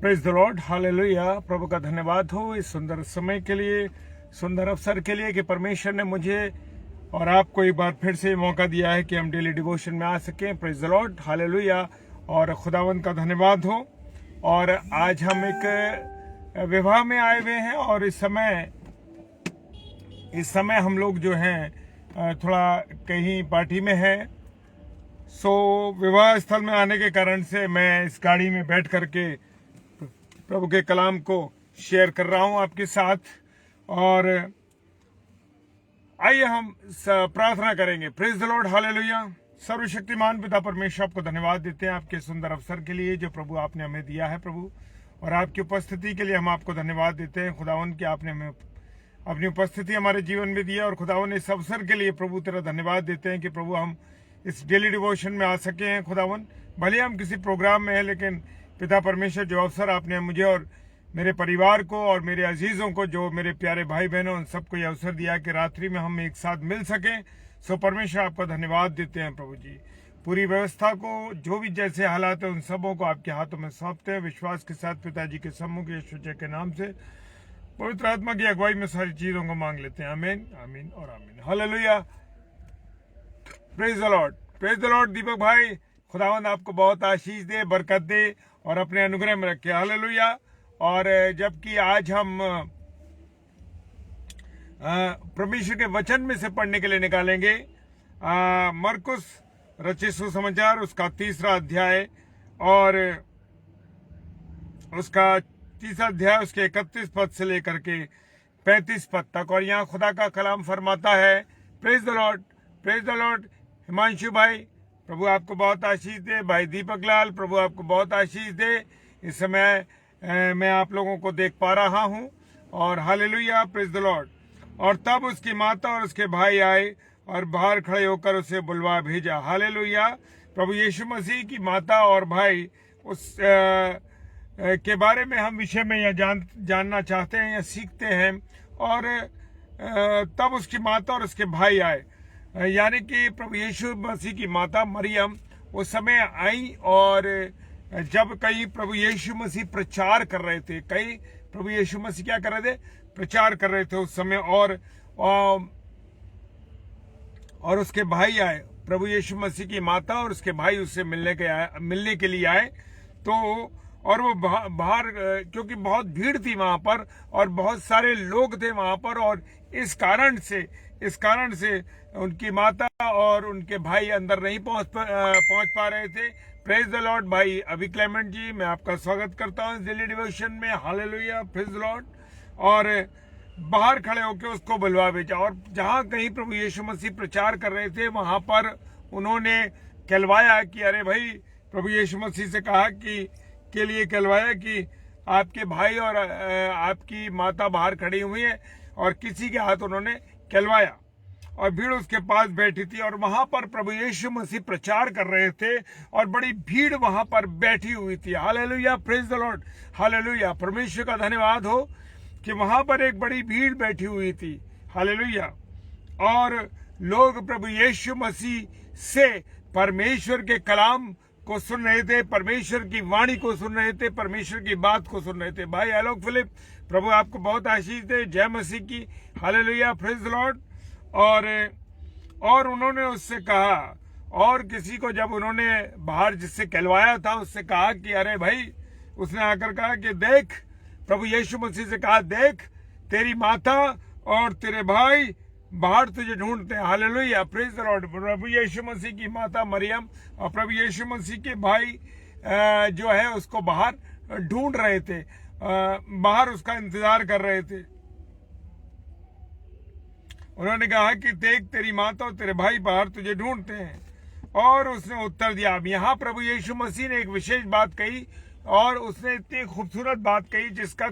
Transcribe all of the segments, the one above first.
Praise the Lord, hallelujah. प्रभु का धन्यवाद हो इस सुंदर समय के लिए, सुंदर अवसर के लिए कि परमेश्वर ने मुझे और आपको एक बार फिर से मौका दिया है कि हम डेली डिवोशन में आ सकें। Praise the Lord, hallelujah. और खुदावंत का धन्यवाद हो। और आज हम एक विवाह में आए हुए हैं और इस समय हम लोग जो हैं थोड़ा कहीं पार्टी में हैं। सो विवाह स्थल में आने के कारण से मैं इस गाड़ी में बैठ करके प्रभु के कलाम को शेयर कर रहा हूं आपके साथ। और आइए हम प्रार्थना करेंगे। Praise the Lord, hallelujah. सर्वशक्तिमान पिता परमेश्वर, आपको धन्यवाद देते हैं आपके सुंदर अवसर के लिए जो प्रभु आपने हमें दिया है प्रभु, और आपकी उपस्थिति के लिए हम आपको धन्यवाद देते हैं खुदावन कि आपने हमें अपनी उपस्थिति हमारे जीवन में दिया। और खुदावन इस अवसर के लिए प्रभु तेरा धन्यवाद देते हैं कि प्रभु हम इस डेली डिवोशन में आ सके हैं खुदावन। भले हम किसी प्रोग्राम में हैं, लेकिन पिता परमेश्वर जो अवसर आपने मुझे और मेरे परिवार को और मेरे अजीजों को, जो मेरे प्यारे भाई बहनों, उन सबको यह अवसर दिया कि रात्रि में हम एक साथ मिल सकें। सो परमेश्वर आपका धन्यवाद देते हैं प्रभु जी। पूरी व्यवस्था को, जो भी जैसे हालात है, उन सबों को आपके हाथों में सौंपते हैं विश्वास के साथ पिताजी के सम्मुख यीशु मसीह के नाम से पवित्र आत्मा की अगुवाई में सारी चीजों को मांग लेते हैं। आमीन, आमीन और आमीन। Hallelujah. Praise the Lord, praise the Lord. Deepak भाई, खुदावंद आपको बहुत आशीष दे, बरकत दे और अपने अनुग्रह में रखे। हालेलुया। और जबकि आज हम परमेश्वर के वचन में से पढ़ने के लिए निकालेंगे मरकुस रचित सुसमाचार, उसका 3रा अध्याय और उसका 3रा अध्याय, उसके 31 पद से लेकर के 35 पद तक। और यहाँ खुदा का कलाम फरमाता है। Praise the Lord, praise the Lord. Himanshu भाई, प्रभु आपको बहुत आशीष दे। भाई दीपक लाल, प्रभु आपको बहुत आशीष दे। इस समय मैं आप लोगों को देख पा रहा हूं। और हालेलुया, प्रेज द लॉर्ड। और तब उसकी माता और उसके भाई आए और बाहर खड़े होकर उसे बुलवा भेजा। हालेलुया। प्रभु यीशु मसीह की माता और भाई, उस के बारे में हम विषय में यह जानना चाहते हैं या सीखते हैं। और तब उसकी माता और उसके भाई आए, यानी कि प्रभु यीशु मसीह की माता मरियम उस समय आई। और जब कई प्रभु यीशु मसीह प्रचार कर रहे थे, कई प्रभु यीशु मसीह क्या कर रहे थे, प्रचार कर रहे थे उस समय। और उसके भाई आए, प्रभु यीशु मसीह की माता और उसके भाई उससे मिलने के लिए आए। तो और वो बाहर, क्योंकि बहुत भीड़ थी वहां पर और बहुत सारे लोग थे वहां पर, और इस कारण से उनकी माता और उनके भाई अंदर नहीं पहुंच पा रहे थे। Praise the Lord. भाई अभी क्लेमेंट जी, मैं आपका स्वागत करता हूं डेली डिवोशन में। Hallelujah, praise the Lord. और बाहर खड़े होकर उसको बुलवा भेजा। और जहां कहीं प्रभु यीशु मसीह प्रचार कर रहे थे, वहां पर उन्होंने कहलवाया कि अरे भाई, प्रभु यीशु मसीह से कहा कि के लिए कहलवाया कि आपके भाई और आपकी माता बाहर खड़ी हुई है, और किसी के हाथ उन्होंने कहलवाया। और भीड़ उसके पास बैठी थी और वहां पर प्रभु यीशु मसीह प्रचार कर रहे थे और बड़ी भीड़ वहां पर बैठी हुई थी। Hallelujah, praise the Lord, hallelujah. परमेश्वर का धन्यवाद हो कि वहां पर एक बड़ी भीड़ बैठी हुई थी। हालेलुया। और लोग प्रभु यीशु मसीह से परमेश्वर के कलाम को सुन रहे थे, परमेश्वर की वाणी को सुन रहे थे, परमेश्वर की बात को सुन रहे थे। भाई आलोक फिलिप, प्रभु आपको बहुत आशीष दे। जय मसीह की। Hallelujah, praise the Lord. और उन्होंने उससे कहा, और किसी को जब उन्होंने बाहर जिससे कहलवाया था उससे कहा कि अरे भाई, उसने आकर कहा कि देख, प्रभु यीशु मसीह से कहा, देख तेरी माता और तेरे भाई बाहर तुझे ढूंढते हैं। Hallelujah, praise the Lord. प्रभु यीशु मसीह की माता मरियम और प्रभु यीशु मसीह के भाई जो है उसको बाहर ढूंढ रहे थे, बाहर उसका इंतजार कर रहे थे। उन्होंने कहा कि देख तेरी माता और तेरे भाई बाहर तुझे ढूंढते हैं। और उसने उत्तर दिया। अब यहाँ प्रभु यीशु मसीह ने एक विशेष बात कही, और उसने इतनी खूबसूरत बात कही जिसका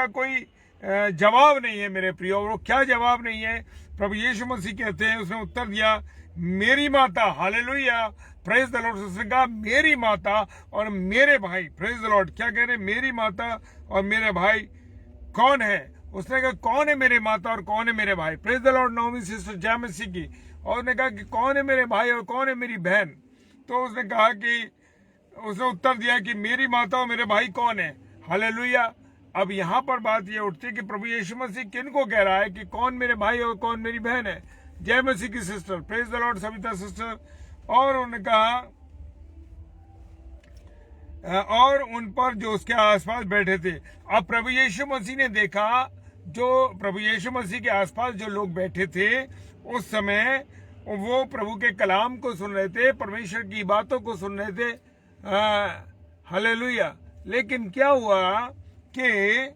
कोई जवाब नहीं है मेरे प्रियो। वो क्या जवाब नहीं है? प्रभु यीशु मसीह कहते हैं, उसने उत्तर दिया, मेरी माता। Hallelujah, praise the Lord. उसने कहा मेरी माता और मेरे भाई। Praise the Lord. क्या कह रहे? मेरी माता और मेरे भाई कौन है? उसने कहा कौन है मेरे माता और कौन है मेरे भाई? Praise the lord. Naomi sister जय मसीह की। और उसने कहा कि कौन है मेरे भाई और कौन है मेरी बहन? तो उसने कहा कि उसने उत्तर दिया कि मेरी माता और मेरे भाई कौन है। हालेलुया। अब यहाँ पर बात ये उठती है कि प्रभु यीशु मसीह किन को कह रहा है कि कौन मेरे भाई और कौन मेरी बहन है। जय मसीह की sister, praise the Lord Savita sister. और उनका और उन पर जो उसके आसपास बैठे थे। अब प्रभु यीशु मसीह ने देखा, जो प्रभु यीशु मसीह के आसपास जो लोग बैठे थे उस समय वो प्रभु के कलाम को सुन रहे थे, परमेश्वर की बातों को सुन रहे थे। हालेलुया। लेकिन क्या हुआ कि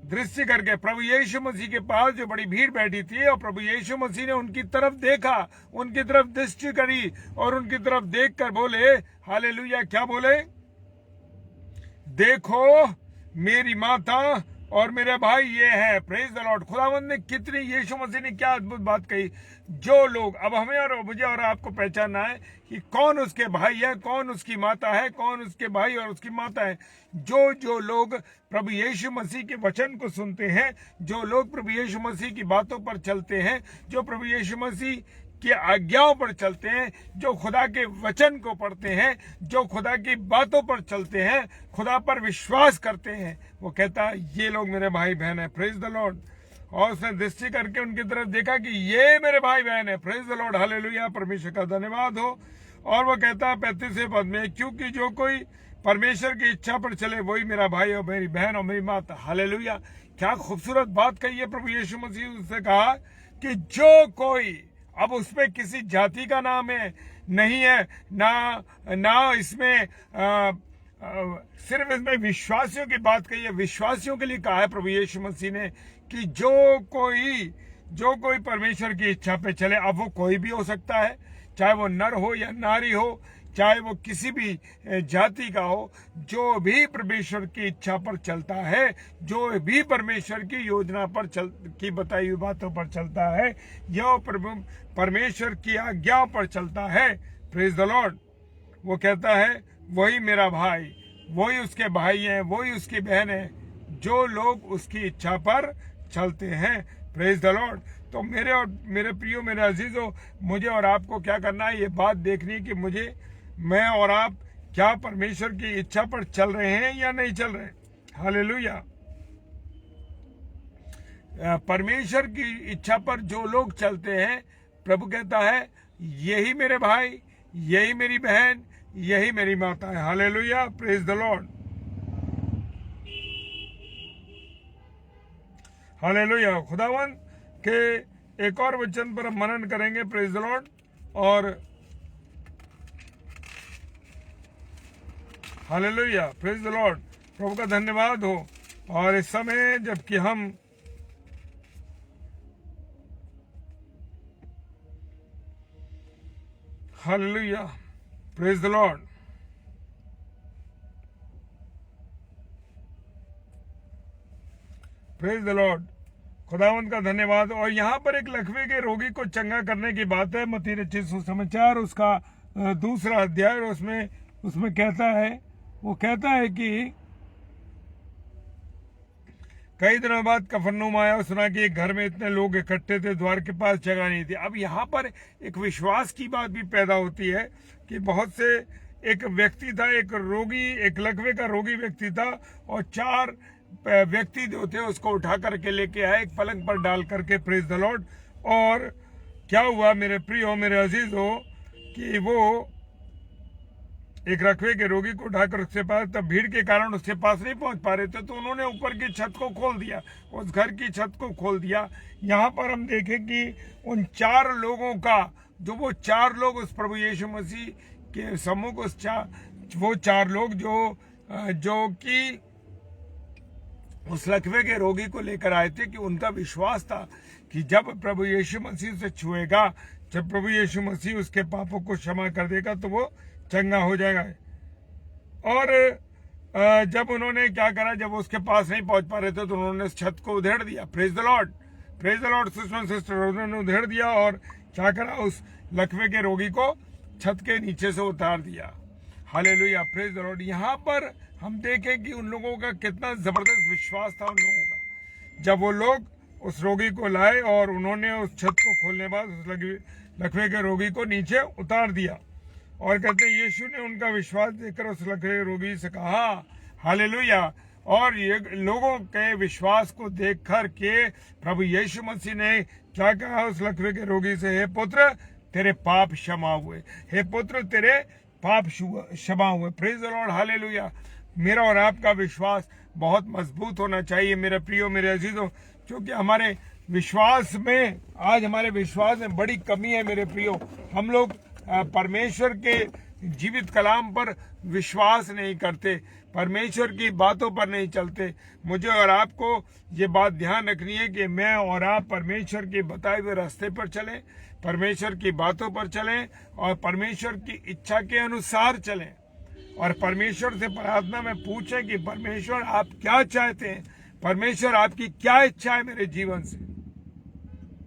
दृष्टि करके प्रभु यीशु मसीह के पास जो बड़ी भीड़ बैठी थी और प्रभु यीशु मसीह ने उनकी तरफ देखा, उनकी तरफ दृष्टि करी और उनकी तरफ देखकर बोले, हालेलुया, क्या बोले? देखो मेरी माता और मेरे भाई ये है। Praise the Lord. खुदावंद ने कितनी, यीशु मसीह ने क्या अद्भुत बात कही। जो लोग, अब हमें और मुझे और आपको पहचानना है कि कौन उसके भाई है, कौन उसकी माता है, कौन उसके भाई और उसकी माता है। जो लोग प्रभु यीशु मसीह के वचन को सुनते हैं, जो लोग प्रभु यीशु मसीह की बातों पर चलते हैं, जो प्रभु यीशु मसीह की आज्ञाओं पर चलते हैं, जो खुदा के वचन को पढ़ते हैं, जो खुदा की बातों पर चलते हैं, खुदा पर विश्वास करते हैं, वो कहता है ये लोग मेरे भाई बहन है। Praise the Lord. और उसने दृष्टि करके उनकी तरफ देखा कि ये मेरे भाई बहन है। Praise the Lord. हालेलुया। परमेश्वर का धन्यवाद हो। और वो कहता है 35वें पद में, क्योंकि जो कोई परमेश्वर की इच्छा पर चले वही मेरा भाई और मेरी बहन और मेरी माता। हालेलुया। क्या खूबसूरत बात कही है प्रभु यीशु मसीह। उससे कहा कि जो कोई, अब उसमें किसी जाति का नाम है नहीं है, ना इसमें सिर्फ इसमें विश्वासियों की बात कही है। विश्वासियों के लिए कहा है प्रभु यीशु मसीह ने कि जो कोई परमेश्वर की इच्छा पे चले। अब वो कोई भी हो सकता है, चाहे वो नर हो या नारी हो, चाहे वो किसी भी जाति का हो। जो भी परमेश्वर की इच्छा पर चलता है, जो भी परमेश्वर की योजना पर की बताई हुई बातों पर चलता है, जो परमेश्वर की आज्ञाओं पर चलता है, प्रेज द लॉर्ड, वो कहता है वही मेरा भाई, वही उसके भाई हैं, वही उसकी बहन है, जो लोग उसकी इच्छा पर चलते हैं। Praise the Lord. तो मेरे प्रियो, मेरे अजीजों, मुझे और आपको क्या करना है, ये बात देखनी है कि मैं और आप क्या परमेश्वर की इच्छा पर चल रहे हैं या नहीं चल रहे। हालेलुया। परमेश्वर की इच्छा पर जो लोग चलते हैं, प्रभु कहता है यही मेरे भाई, यही मेरी बहन, यही मेरी माता है। Hallelujah. Praise the Lord. Hallelujah. खुदावन के एक और वचन पर हम मनन करेंगे। Praise the Lord. और हालेलुया। Praise the Lord. प्रभु का धन्यवाद हो। और इस समय जबकि हम hallelujah, praise the Lord, praise the Lord, खुदावंत का धन्यवाद। और यहाँ पर एक लकवे के रोगी को चंगा करने की बात है। मत्ती रचित सुसमाचार उसका 2 अध्याय, उसमें कहता है कि कई दिनों बाद कफरनहूम आया और सुना कि एक घर में इतने लोग इकट्ठे थे, द्वार के पास जगह नहीं थी। अब यहाँ पर एक विश्वास की बात भी पैदा होती है कि बहुत से, एक व्यक्ति था, एक रोगी, एक लकवे का रोगी व्यक्ति था, और 4 व्यक्ति जो थे उसको उठा करके लेके आए एक पलंग पर डाल करके। Praise the Lord. और क्या हुआ मेरे प्रियो, मेरे अजीज हो, कि वो एक रखवे के रोगी को उठाकर उसके पास, तब भीड़ के कारण उसके पास नहीं पहुंच पा रहे थे, तो उन्होंने ऊपर की छत को खोल दिया, उस घर की छत को खोल दिया। यहाँ पर हम देखें कि उन 4 लोगों का, जो वो 4 लोग उस प्रभु यीशु मसीह के सम्मुख, वो 4 लोग जो कि उस लकवे के रोगी को लेकर आए थे, कि उनका विश्वास था कि जब प्रभु यीशु मसीह से छुएगा, जब प्रभु यीशु मसीह उसके पापों को क्षमा कर देगा, तो वो चंगा हो जाएगा। और जब उन्होंने क्या करा, जब उसके पास नहीं पहुंच पा रहे थे, तो उन्होंने उस छत को उधेड़ दिया। Praise the Lord, praise the Lord sister, उन्होंने उधेड़ दिया और क्या करा, उस लकवे के रोगी को छत के नीचे से उतार दिया। हालेलुया। Praise the Lord. यहाँ पर हम देखें कि उन लोगों का कितना जबरदस्त विश्वास था। उन लोगों का, जब वो लोग उस रोगी को लाए और उन्होंने उस छत को खोलने के बाद उस लकवे के रोगी को नीचे उतार दिया। और कहते हैं यीशु ने उनका विश्वास देखकर उस लकवे रोगी से कहा, हालेलुया। और ये लोगों के विश्वास को देखकर के प्रभु यीशु मसीह ने क्या कहा उस लकवे के रोगी से, हे पुत्र तेरे पाप क्षमा हुए, हे पुत्र तेरे पाप क्षमा हुए। Praise the Lord, hallelujah. मेरा और आपका विश्वास बहुत मजबूत होना चाहिए मेरे प्रियो, मेरे अजीजों, क्योंकि हमारे विश्वास में आज हमारे विश्वास में बड़ी कमी है मेरे प्रियो। हम लोग परमेश्वर के जीवित कलाम पर विश्वास नहीं करते, परमेश्वर की बातों पर नहीं चलते। मुझे और आपको ये बात ध्यान रखनी है कि मैं और आप परमेश्वर के बताए हुए रास्ते पर चलें, परमेश्वर की बातों पर चलें और परमेश्वर की इच्छा के अनुसार चलें, और परमेश्वर से प्रार्थना में पूछें कि परमेश्वर आप क्या चाहते हैं, परमेश्वर आपकी क्या इच्छा है मेरे जीवन से।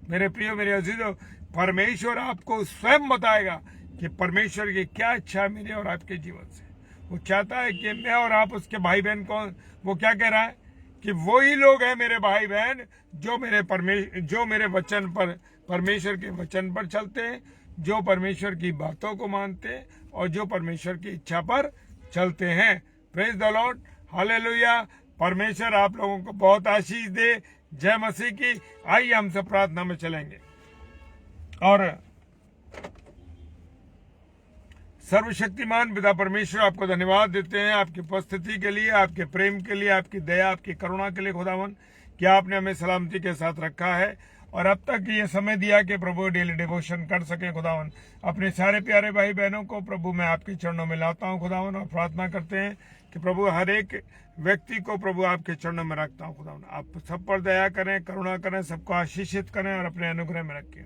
मेरे प्रियो, मेरे अजीजों, परमेश्वर आपको स्वयं बताएगा कि परमेश्वर की क्या इच्छा है मेरे और आपके जीवन से। वो चाहता है कि मैं और आप उसके भाई बहन को, वो क्या कह रहा है कि वही लोग हैं मेरे भाई बहन जो मेरे वचन पर, परमेश्वर के वचन पर चलते हैं, जो परमेश्वर की बातों को मानते हैं और जो परमेश्वर की इच्छा पर चलते हैं। Praise the Lord, hallelujah. परमेश्वर आप लोगों को बहुत आशीष दे। जय मसीह की। आइए हम सब प्रार्थना में चलेंगे और सर्वशक्तिमान पिता परमेश्वर आपको धन्यवाद देते हैं आपकी उपस्थिति के लिए, आपके प्रेम के लिए, आपकी दया, आपकी करुणा के लिए खुदावन, कि आपने हमें सलामती के साथ रखा है और अब तक ये समय दिया कि प्रभु डेली डिवोशन कर सके। खुदावन, अपने सारे प्यारे भाई बहनों को प्रभु मैं आपके चरणों में लाता हूँ खुदावन, और प्रार्थना करते हैं कि प्रभु हर एक व्यक्ति को प्रभु आपके चरणों में रखता हूँ खुदावन। आप सब पर दया करें, करुणा करें, सबको आशीषित करें और अपने अनुग्रह में रखें।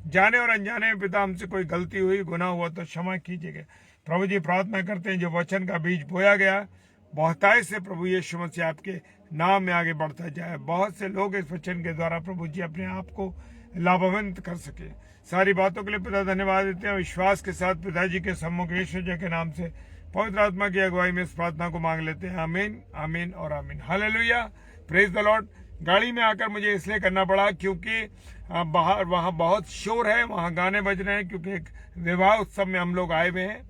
जाने और अनजाने में पिता हमसे कोई गलती हुई, गुनाह हुआ तो क्षमा कीजिएगा प्रभु जी। प्रार्थना करते हैं जो वचन का बीज बोया गया बहुतायत से प्रभु यीशु मसीह आपके नाम में आगे बढ़ता जाए, बहुत से लोग इस वचन के द्वारा प्रभु जी अपने आप को लाभवंत कर सके। सारी बातों के लिए पिता धन्यवाद देते हैं। विश्वास के साथ पिताजी के सम्मुख यीशु जी के नाम से पवित्र आत्मा की अगुवाई में इस प्रार्थना को मांग लेते हैं। आमीन, आमीन और आमीन। Hallelujah, praise the Lord. गाड़ी में आकर मुझे इसलिए करना पड़ा क्योंकि बाहर वहाँ बहुत शोर है, वहाँ गाने बज रहे हैं, क्योंकि एक विवाह उत्सव में हम लोग आए हुए हैं।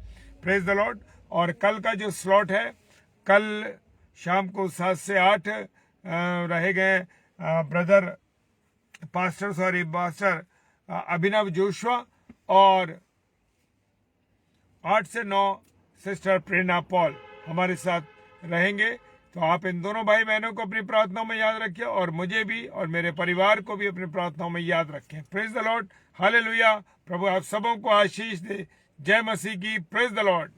Praise the Lord. और कल का जो स्लॉट है, कल शाम को 7 से 8 रहे गए ब्रदर पास्टर अभिनव जोशुआ, और 8 से 9 सिस्टर प्रेरणा पॉल हमारे साथ रहेंगे। तो आप इन दोनों भाई बहनों को अपनी प्रार्थनाओं में याद रखें और मुझे भी और मेरे परिवार को भी अपनी प्रार्थनाओं में याद रखें। Praise the Lord, hallelujah. प्रभु आप सबों को आशीष दे। जय मसीह की। Praise the Lord.